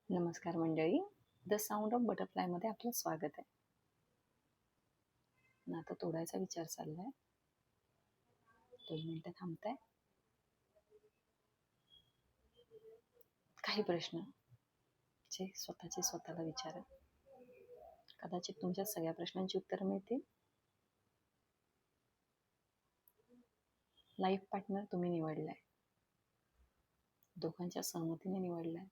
नमस्कार मंडळी. The sound of बटरफ्लायमध्ये आपलं स्वागत आहे. नातं तोडायचा विचार चाललाय. 2 मिनिटं थांबताय. काही प्रश्न जे स्वतःचे स्वतःला विचारा. कदाचित तुमच्या सगळ्या प्रश्नांची उत्तरं मिळतील. लाईफ पार्टनर तुम्ही निवडलाय, दोघांच्या सहमतीने निवडलाय.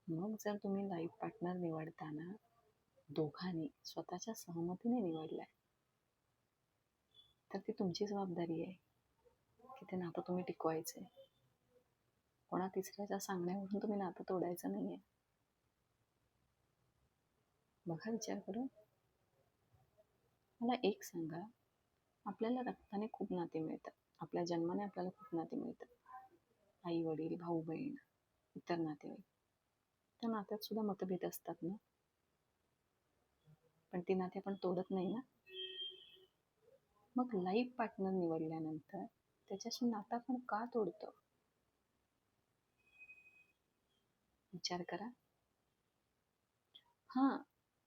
मग जर तुम्ही लाईफ पार्टनर निवडताना दोघांनी स्वतःच्या सहमतीने निवडलाय, तर ती तुमची जबाबदारी आहे की ते नातं तुम्ही टिकवायचंय. कोणा तिसऱ्याच्या सांगण्यावरून तुम्ही नातं तोडायचं नाहीये. बघा विचार करून. मला एक सांगा, आपल्याला रक्ताने खूप नाते मिळतात, आपल्या जन्माने आपल्याला खूप नाते मिळतात. आई वडील, भाऊ बहीण, इतर नातेवाईक. त्या नात्यात सुद्धा मतभेद असतात ना, पण ती नाते आपण तोडत नाही ना. मग लाईफ पार्टनर निवडल्यानंतर त्याच्याशी नातं आपण का तोडतो? विचार करा. हां,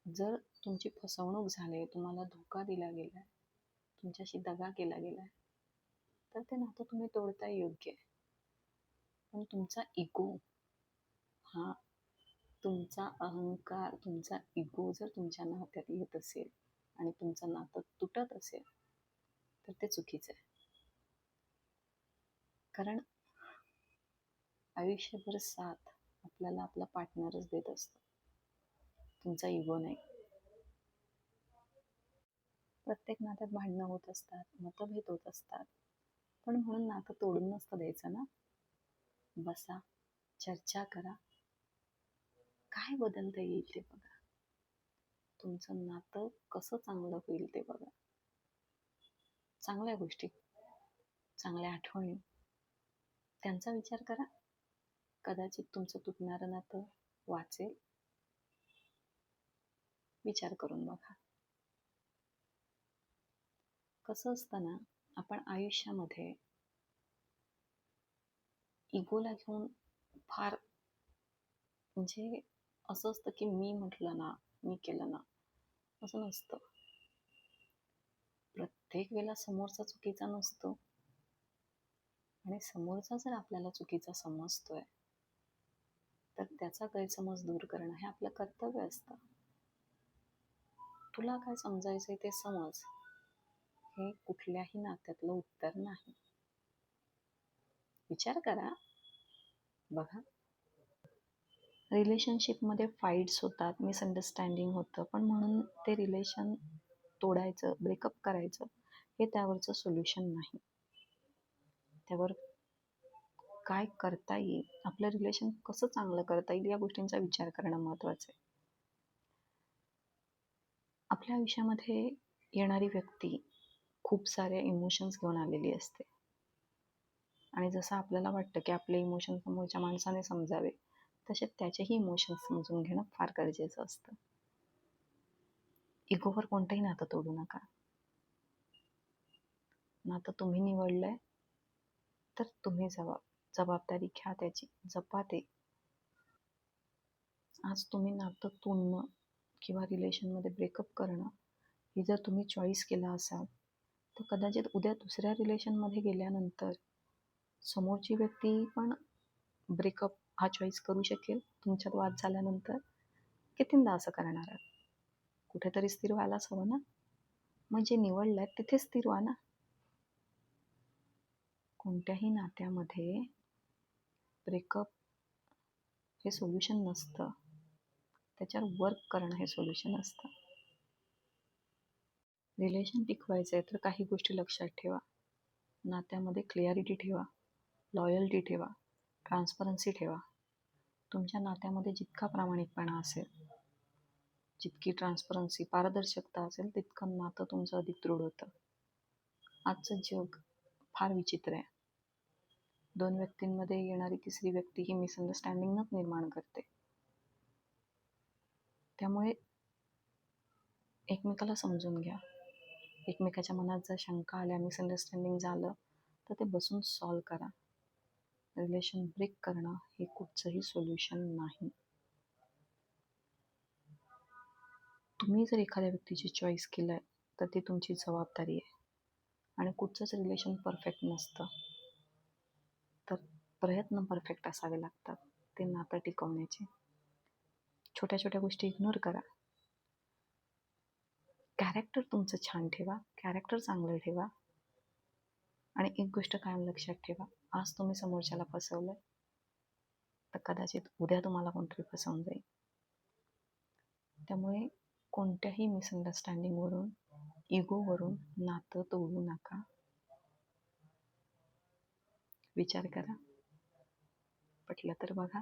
जर तुमची फसवणूक झाली, तुम्हाला धोका दिला गेला, तुमच्याशी दगा केला गेला, तर ते नातं तुम्ही तोडताय, योग्य आहे. पण तुमचा इगो, हा तुमचा अहंकार, तुमचा इगो जर तुमच्या नात्यात येत असेल आणि तुमचं नातं तुटत असेल, तर ते चुकीचं आहे. कारण आयुष्यभर साथ आपल्याला आपला पार्टनरच देत असतो, तुमचा इगो नाही. प्रत्येक नात्यात भांडणं होत असतात, मतभेद होत असतात, पण म्हणून नातं तोडून नसतं द्यायचं ना. बसा, चर्चा करा, काय बदलता येईल ते बघा, तुमचं नातं कसं चांगलं होईल ते बघा. चांगल्या गोष्टी, चांगल्या आठवणी, त्यांचा विचार करा. कदाचित तुमचं तुटणारं नातं वाचेल. विचार करून बघा. कसं असतं ना, आपण आयुष्यामध्ये इगोला घेऊन फार, म्हणजे असं असतं की मी म्हटलं ना, मी केलं ना, असं नसतं. प्रत्येक वेळेला समोरचा चुकीचा नसतो, आणि समोरचा जर आपल्याला चुकीचा समजतोय, तर त्याचा गैरसमज दूर करणं हे आपलं कर्तव्य असतं. तुला काय समजायचंय ते समज, हे कुठल्याही नात्यातलं उत्तर नाही. विचार करा. बघा, रिलेशनशिपमध्ये फाईट्स होतात, मिसअंडरस्टँडिंग होतं, पण म्हणून ते रिलेशन तोडायचं, ब्रेकअप करायचं, हे त्यावरचं सोल्युशन नाही. त्यावर काय करता येईल, आपलं रिलेशन कसं चांगलं करता येईल, या गोष्टींचा विचार करणं महत्त्वाचं आहे. आपल्या आयुष्यामध्ये येणारी व्यक्ती खूप साऱ्या इमोशन्स घेऊन आलेली असते, आणि जसं आपल्याला वाटतं की आपले इमोशन समोरच्या माणसाने समजावे, तसे त्याचेही इमोशन्स समजून घेणं फार गरजेचं असतं. इगोवर कोणतंही नातं तोडू नका. नातं तुम्ही निवडलंय, तर तुम्ही जबाबदारी घ्या त्याची, जपा ते. आज तुम्ही नातं तोडणं किंवा रिलेशनमध्ये ब्रेकअप करणं ही जर तुम्ही चॉईस केला असाल, तर कदाचित उद्या दुसऱ्या रिलेशनमध्ये गेल्यानंतर समोरची व्यक्ती पण ब्रेकअप हा चॉईस करू शकेल. तुमच्यात वाद झाल्यानंतर कितींदा असं करणार आहात? कुठेतरी स्थिर व्हायलाच हवं ना. मग जे निवडलंय तिथे स्थिर व्हा ना. कोणत्याही नात्यामध्ये ब्रेकअप हे सोल्युशन नसतं, त्याच्यावर वर्क करणं हे सोल्युशन असतं. रिलेशन टिकवायचं आहे तर काही गोष्टी लक्षात ठेवा. नात्यामध्ये क्लिअरिटी ठेवा, लॉयल्टी ठेवा, ट्रान्सपरन्सी ठेवा. तुमच्या नात्यामध्ये जितका प्रामाणिकपणा असेल, जितकी ट्रान्सपरन्सी, पारदर्शकता असेल, तितकं नातं तुमचं अधिक दृढ होतं. आजचं जग फार विचित्र आहे. 2 व्यक्तींमध्ये येणारी तिसरी व्यक्ती ही मिसअंडरस्टँडिंगच निर्माण करते. त्यामुळे एकमेकाला समजून घ्या. एकमेकाच्या मनात जर शंका आल्या, मिसअंडरस्टँडिंग झालं, तर ते बसून सॉल्व्ह करा. रिलेशन ब्रेक करणं हे कुठचंही सोल्युशन नाही. तुम्ही जर एखाद्या व्यक्तीची चॉईस केलं आहे तर ती तुमची जबाबदारी आहे. आणि कुठचंच रिलेशन परफेक्ट नसतं. तर प्रयत्न परफेक्ट असावे लागतात ते नातं टिकवण्याचे. छोट्या छोट्या गोष्टी इग्नोर करा. कॅरेक्टर तुमचं छान ठेवा, कॅरेक्टर चांगलं ठेवा. आणि एक गोष्ट कायम लक्षात ठेवा, आज तुम्ही समोरच्याला फसवलंय तर कदाचित उद्या तुम्हाला कोणतरी फसवून जाईल. त्यामुळे कोणत्याही मिसअंडरस्टँडिंगवरून, इगोवरून नातं तोडू नका. विचार करा, पटलं तर बघा.